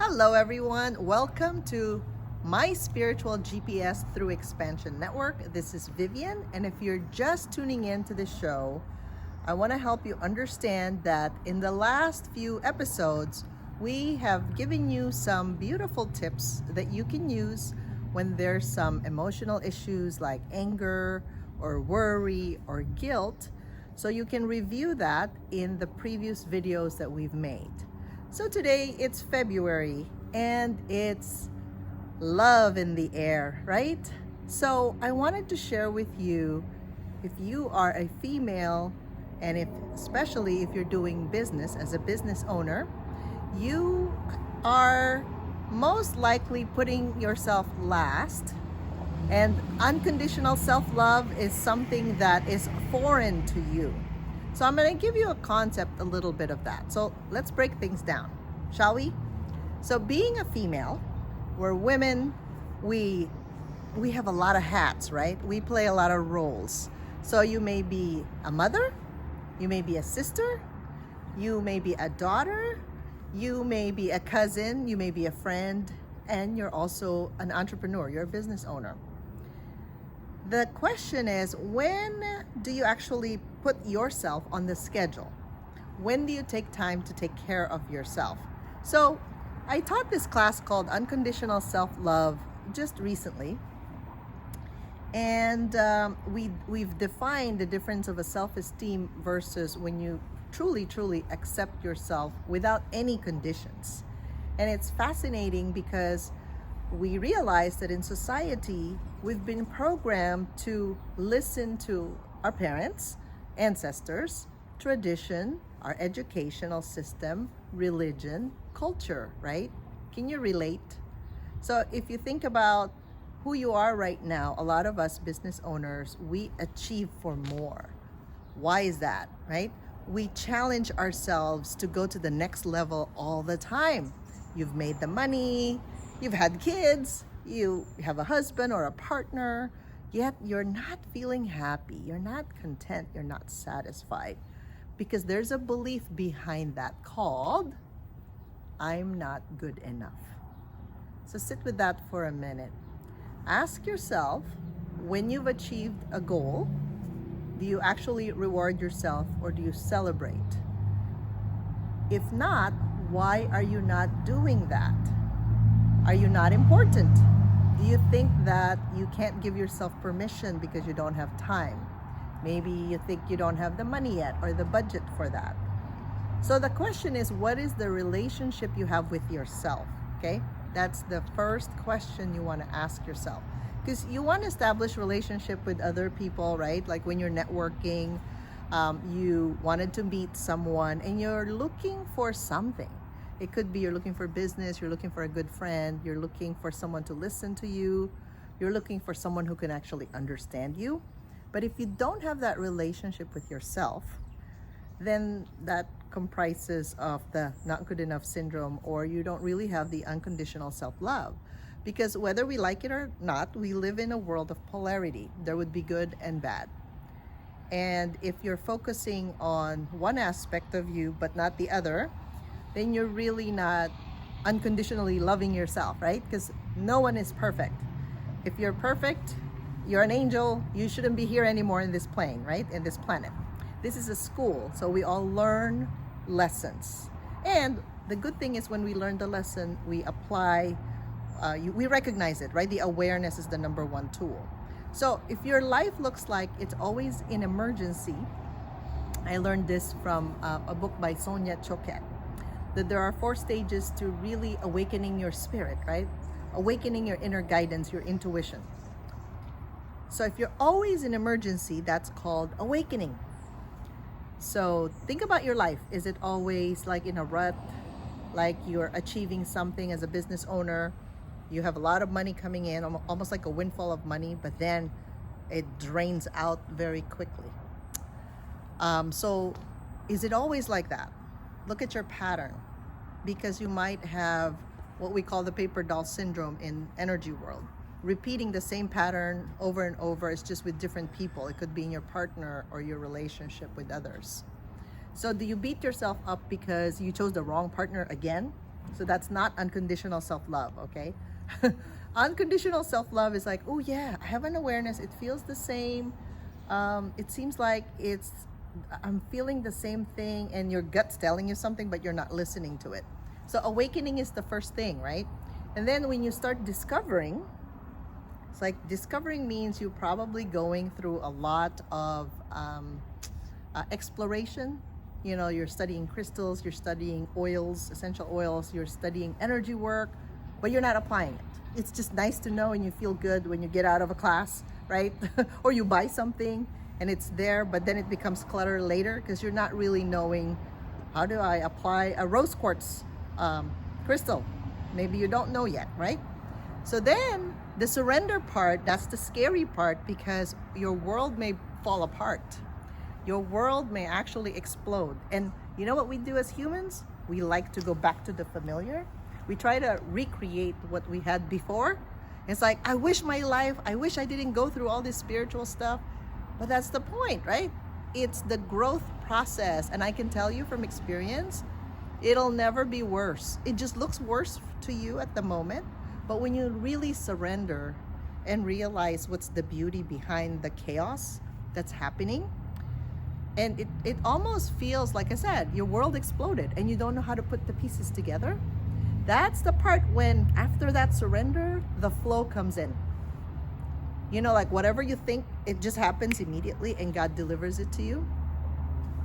Hello, everyone. Welcome to my spiritual GPS through Expansion Network. This is Vivian, and if you're just tuning in to the show, I want to help you understand that in the last few episodes, we have given you some beautiful tips that you can use when there's some emotional issues like anger or worry or guilt. So you can review that in the previous videos that we've made. So today it's February and it's love in the air, right? So I wanted to share with you, if you are a female and especially if you're doing business as a business owner, you are most likely putting yourself last, and unconditional self-love is something that is foreign to you. So I'm going to give you a concept, a little bit of that. So let's break things down, shall we? So being a female, we're women, we have a lot of hats, right? We play a lot of roles. So you may be a mother, you may be a sister, you may be a daughter, you may be a cousin, you may be a friend, and you're also an entrepreneur, you're a business owner. The question is, when do you actually put yourself on the schedule? When do you take time to take care of yourself? So I taught this class called Unconditional Self-Love just recently. And we've defined the difference of a self-esteem versus when you truly accept yourself without any conditions. And it's fascinating because we realize that in society, we've been programmed to listen to our parents, ancestors, tradition, our educational system, religion, culture, right? Can you relate? So if you think about who you are right now, a lot of us business owners, we achieve for more. Why is that, right? We challenge ourselves to go to the next level all the time. You've made the money, you've had kids, you have a husband or a partner, yet you're not feeling happy, you're not content, you're not satisfied, because there's a belief behind that called, I'm not good enough. So sit with that for a minute. Ask yourself, when you've achieved a goal, do you actually reward yourself or do you celebrate? If not, why are you not doing that? Are you not important? Do you think that you can't give yourself permission because you don't have time? Maybe you think you don't have the money yet or the budget for that. So the question is, what is the relationship you have with yourself? Okay, that's the first question you want to ask yourself, because you want to establish relationship with other people, right? Like when you're networking, you wanted to meet someone and you're looking for something. It could be you're looking for business, you're looking for a good friend, you're looking for someone to listen to you, you're looking for someone who can actually understand you. But if you don't have that relationship with yourself, then that comprises of the not good enough syndrome, or you don't really have the unconditional self-love. Because whether we like it or not, we live in a world of polarity. There would be good and bad. And if you're focusing on one aspect of you but not the other, then you're really not unconditionally loving yourself, right? Because no one is perfect. If you're perfect, you're an angel, you shouldn't be here anymore in this plane, right? In this planet. This is a school, so we all learn lessons. And the good thing is when we learn the lesson, we apply, we recognize it, right? The awareness is the number one tool. So if your life looks like it's always in emergency, I learned this from a book by Sonia Choquette, that there are 4 stages to really awakening your spirit, right? Awakening your inner guidance, your intuition. So if you're always in emergency, that's called awakening. So think about your life. Is it always like in a rut, like you're achieving something as a business owner? You have a lot of money coming in, almost like a windfall of money, but then it drains out very quickly. So is it always like that? Look at your pattern, because you might have what we call the paper doll syndrome in energy world. Repeating the same pattern over and over, it's just with different people. It could be in your partner or your relationship with others. So do you beat yourself up because you chose the wrong partner again? So that's not unconditional self-love, okay? Unconditional self-love is like, oh yeah, I have an awareness. It feels the same. It seems like I'm feeling the same thing, and your gut's telling you something, but you're not listening to it. So awakening is the first thing, right? And then when you start discovering, it's like discovering means you're probably going through a lot of exploration. You know, you're studying crystals, you're studying oils, essential oils, you're studying energy work, but you're not applying it. It's just nice to know, and you feel good when you get out of a class, right? Or you buy something and it's there, but then it becomes clutter later because you're not really knowing, how do I apply a rose quartz crystal? Maybe you don't know yet, right? So then the surrender part, that's the scary part, because your world may fall apart. Your world may actually explode. And you know what we do as humans? We like to go back to the familiar. We try to recreate what we had before. It's like, I wish I didn't go through all this spiritual stuff. But that's the point, right? It's the growth process. And I can tell you from experience, it'll never be worse. It just looks worse to you at the moment. But when you really surrender and realize what's the beauty behind the chaos that's happening, and it almost feels, like I said, your world exploded and you don't know how to put the pieces together. That's the part when, after that surrender, the flow comes in. You know, like whatever you think, it just happens immediately and God delivers it to you.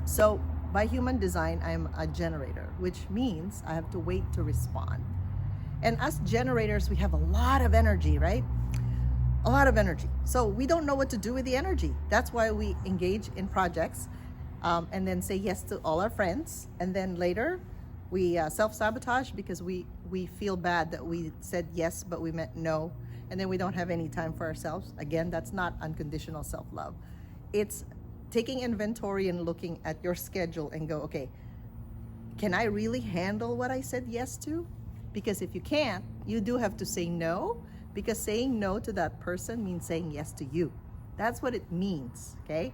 So by human design, I'm a generator, which means I have to wait to respond. And us generators, we have a lot of energy, right? A lot of energy. So we don't know what to do with the energy. That's why we engage in projects and then say yes to all our friends. And then later we self-sabotage because we feel bad that we said yes, but we meant no. And then we don't have any time for ourselves. Again, that's not unconditional self-love. It's taking inventory and looking at your schedule and go, okay, can I really handle what I said yes to? Because if you can't, you do have to say no, because saying no to that person means saying yes to you. That's what it means, okay?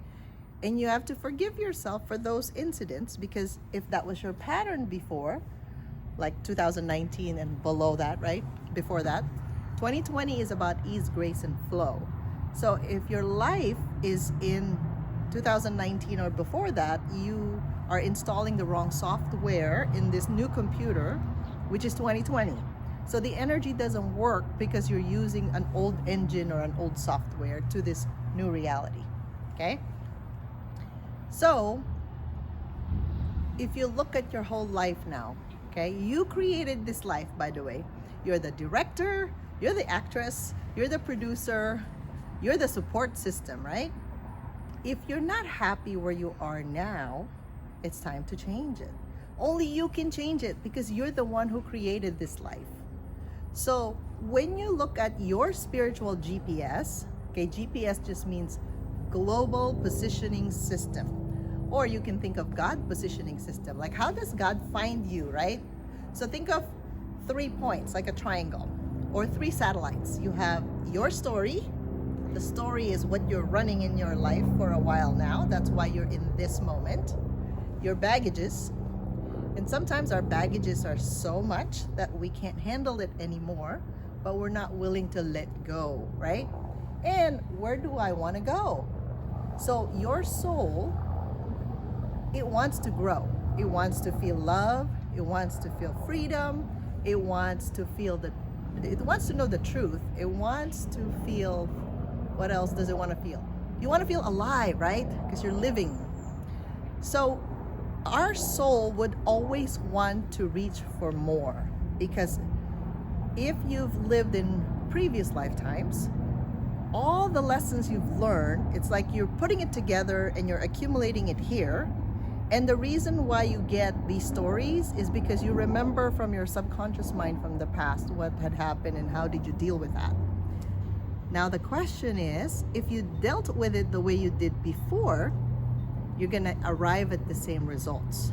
And you have to forgive yourself for those incidents, because if that was your pattern before, like 2019 and below that, right? Before that, 2020 is about ease, grace, and flow. So if your life is in 2019 or before that, you are installing the wrong software in this new computer, which is 2020. So the energy doesn't work because you're using an old engine or an old software to this new reality, okay? So if you look at your whole life now, okay, you created this life, by the way. You're the director, you're the actress, you're the producer, you're the support system, right? If you're not happy where you are now, it's time to change it. Only you can change it because you're the one who created this life. So when you look at your spiritual GPS, okay, GPS just means global positioning system. Or you can think of God positioning system. Like, how does God find you, right? So think of 3 points, like a triangle, or 3 satellites. You have your story. The story is what you're running in your life for a while now. That's why you're in this moment. Your baggages. And sometimes our baggages are so much that we can't handle it anymore, but we're not willing to let go, right? And where do I want to go? So your soul, it wants to grow. It wants to feel love. It wants to feel freedom. It wants to feel it wants to know the truth. It wants to feel, what else does it want to feel? You want to feel alive, right? Because you're living. So our soul would always want to reach for more, because if you've lived in previous lifetimes, all the lessons you've learned, it's like you're putting it together and you're accumulating it here. And the reason why you get these stories is because you remember from your subconscious mind from the past what had happened and how did you deal with that. Now the question is, if you dealt with it the way you did before, you're gonna arrive at the same results.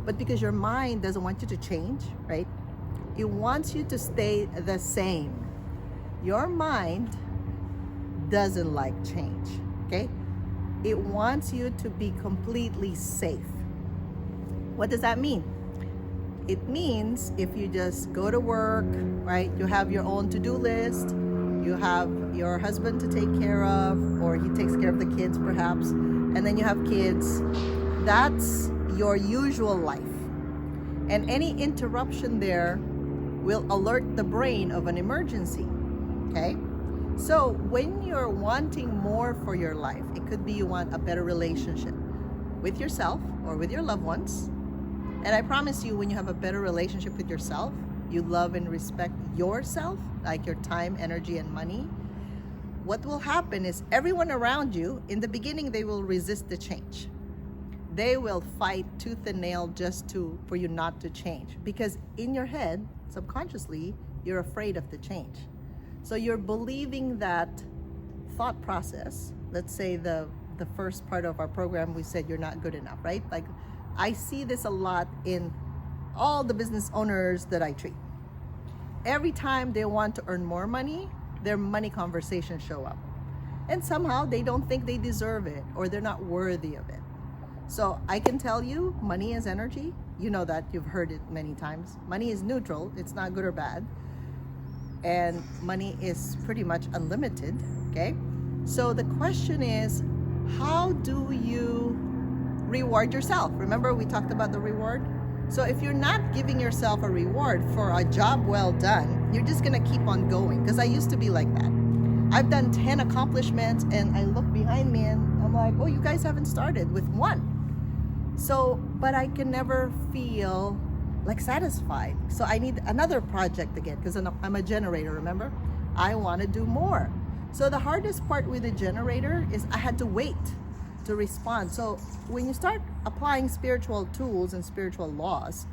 But because your mind doesn't want you to change, right? It wants you to stay the same. Your mind doesn't like change, okay? It wants you to be completely safe. What does that mean? It means if you just go to work, right, you have your own to-do list, you have your husband to take care of, or he takes care of the kids perhaps, and then you have kids, that's your usual life. And any interruption there will alert the brain of an emergency, okay? So when you're wanting more for your life, it could be you want a better relationship with yourself or with your loved ones. And I promise you, when you have a better relationship with yourself, you love and respect yourself, like your time, energy, and money. What will happen is everyone around you, in the beginning, they will resist the change. They will fight tooth and nail just for you not to change. Because in your head, subconsciously, you're afraid of the change. So you're believing that thought process. Let's say the first part of our program, we said you're not good enough, right? Like, I see this a lot in all the business owners that I treat. Every time they want to earn more money, their money conversations show up. And somehow they don't think they deserve it or they're not worthy of it. So I can tell you, money is energy. You know that, you've heard it many times. Money is neutral, it's not good or bad. And money is pretty much unlimited, okay? So the question is, how do you reward yourself? Remember we talked about the reward? So if you're not giving yourself a reward for a job well done, you're just gonna keep on going. Because I used to be like that. I've done 10 accomplishments and I look behind me and I'm like, oh, you guys haven't started with one. So, but I can never feel like satisfied. So I need another project again, because I'm a generator, remember? I want to do more. So the hardest part with a generator is I had to wait to respond. So when you start applying spiritual tools and spiritual laws,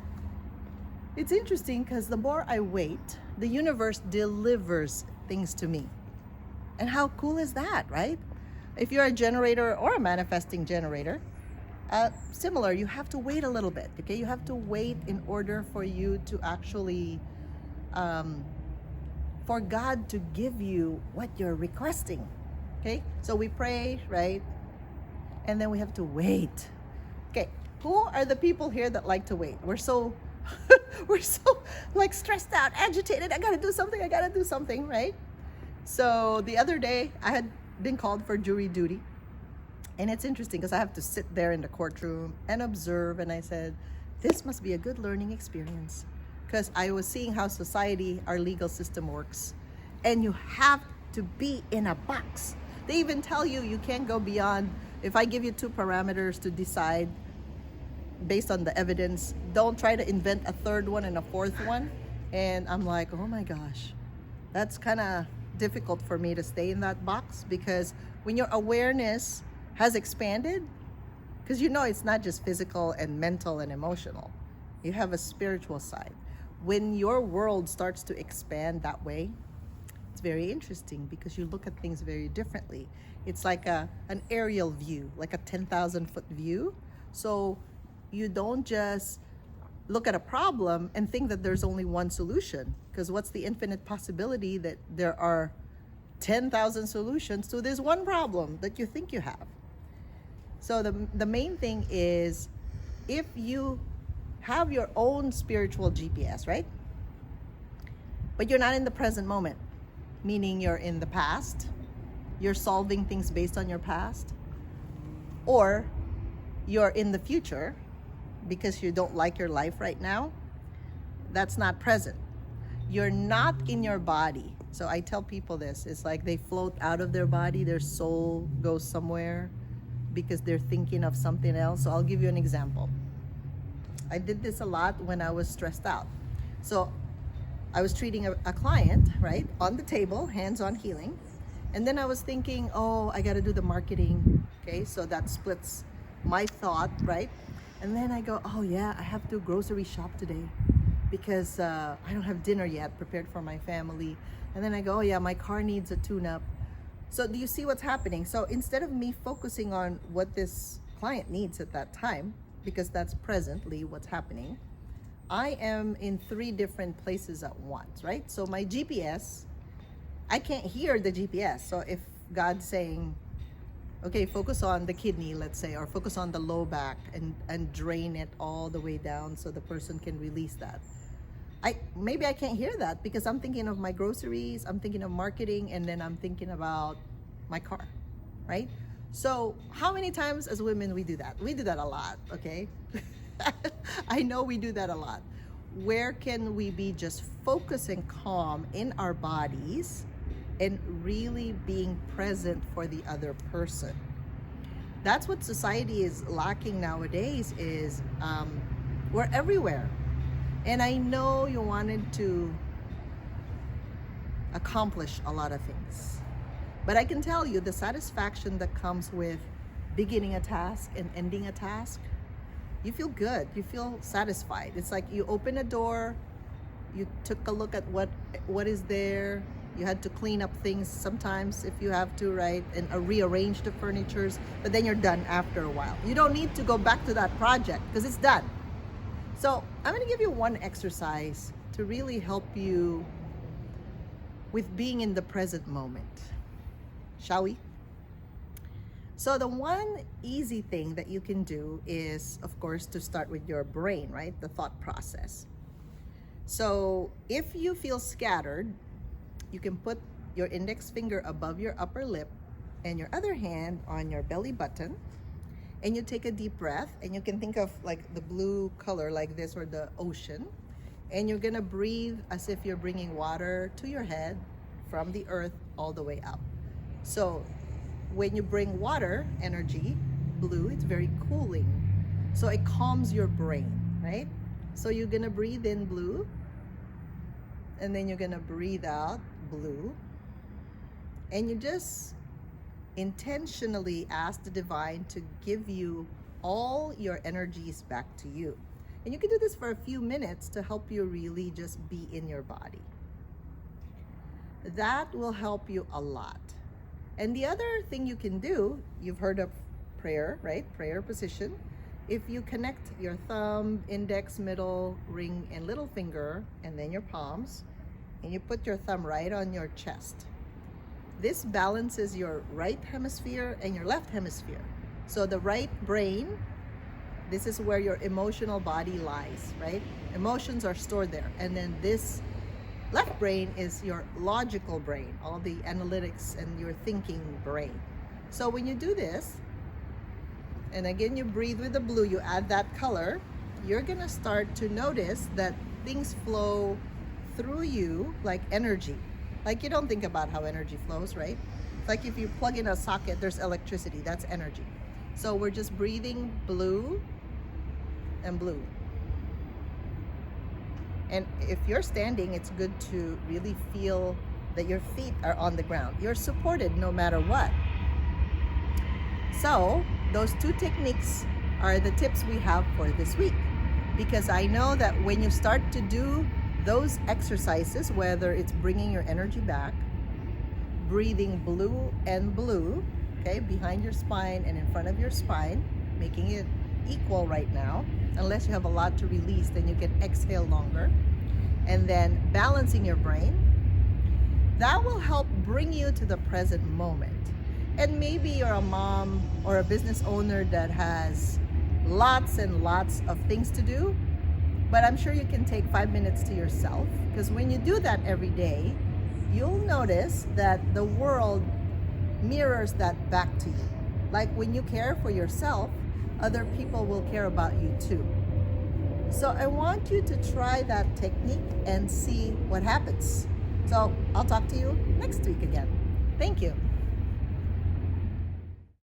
it's interesting because the more I wait, the universe delivers things to me. And how cool is that, right? If you're a generator or a manifesting generator, similar, you have to wait a little bit, okay? You have to wait in order for you to actually, for God to give you what you're requesting, okay? So we pray, right? And then we have to wait. Okay, who are the people here that like to wait? We're so, we're so like stressed out, agitated. I gotta do something, right? So the other day I had been called for jury duty. And it's interesting because I have to sit there in the courtroom and observe. And I said, this must be a good learning experience. Because I was seeing how society, our legal system works. And you have to be in a box. They even tell you you can't go beyond. If I give you 2 parameters to decide based on the evidence, don't try to invent a third one and a fourth one. And I'm like, oh my gosh, that's kind of difficult for me to stay in that box. Because when your awareness has expanded, because you know it's not just physical and mental and emotional, you have a spiritual side. When your world starts to expand that way, it's very interesting because you look at things very differently. It's like an aerial view, like a 10,000 foot view. So you don't just look at a problem and think that there's only one solution, because what's the infinite possibility that there are 10,000 solutions to this one problem that you think you have? So the main thing is, if you have your own spiritual GPS, right? But you're not in the present moment, meaning you're in the past, you're solving things based on your past, or you're in the future because you don't like your life right now, that's not present. You're not in your body. So I tell people this, it's like they float out of their body, their soul goes somewhere, because they're thinking of something else. So I'll give you an example. I did this a lot when I was stressed out. So I was treating a client, right, on the table, hands-on healing. And then I was thinking, oh, I got to do the marketing. Okay, so that splits my thought, right? And then I go, oh yeah, I have to grocery shop today because I don't have dinner yet prepared for my family. And then I go, oh yeah, my car needs a tune-up. So do you see what's happening? So instead of me focusing on what this client needs at that time, because that's presently what's happening, I am in 3 different places at once, right? So my GPS, I can't hear the GPS. So if God's saying, Okay, focus on the kidney, let's say, or focus on the low back and drain it all the way down so the person can release that. Maybe I can't hear that because I'm thinking of my groceries, I'm thinking of marketing, and then I'm thinking about my car, right? So how many times as women we do that? We do that a lot, okay? I know we do that a lot. Where can we be just focused and calm in our bodies and really being present for the other person? That's what society is lacking nowadays is we're everywhere. And I know you wanted to accomplish a lot of things. But I can tell you the satisfaction that comes with beginning a task and ending a task, you feel good. You feel satisfied. It's like you open a door, you took a look at what is there. You had to clean up things sometimes if you have to, right? And rearrange the furnitures, but then you're done after a while. You don't need to go back to that project because it's done. So I'm going to give you one exercise to really help you with being in the present moment. Shall we? So the one easy thing that you can do is, of course, to start with your brain, right? The thought process. So if you feel scattered, you can put your index finger above your upper lip and your other hand on your belly button. And you take a deep breath, and you can think of like the blue color like this or the ocean. And you're gonna breathe as if you're bringing water to your head from the earth all the way up. So when you bring water energy, blue, it's very cooling. So it calms your brain, right? So you're gonna breathe in blue, and then you're gonna breathe out blue. And you just intentionally ask the divine to give you all your energies back to you. And you can do this for a few minutes to help you really just be in your body. That will help you a lot. And the other thing you can do, you've heard of prayer, right? Prayer position. If you connect your thumb, index, middle, ring, and little finger, and then your palms, and you put your thumb right on your chest. This balances your right hemisphere and your left hemisphere. So the right brain, this is where your emotional body lies, right? Emotions are stored there. And then this left brain is your logical brain, all the analytics and your thinking brain. So when you do this, and again, you breathe with the blue, you add that color, you're gonna start to notice that things flow through you like energy. Like you don't think about how energy flows, right? It's like if you plug in a socket, there's electricity, that's energy. So we're just breathing blue and blue. And if you're standing, it's good to really feel that your feet are on the ground. You're supported no matter what. So those two techniques are the tips we have for this week. Because I know that when you start to do those exercises, whether it's bringing your energy back, breathing blue and blue, okay, behind your spine and in front of your spine, making it equal right now. Unless you have a lot to release, then you can exhale longer. And then balancing your brain, that will help bring you to the present moment. And maybe you're a mom or a business owner that has lots and lots of things to do, but I'm sure you can take 5 minutes to yourself, because when you do that every day, you'll notice that the world mirrors that back to you. Like when you care for yourself, other people will care about you too. So I want you to try that technique and see what happens. So I'll talk to you next week again. Thank you.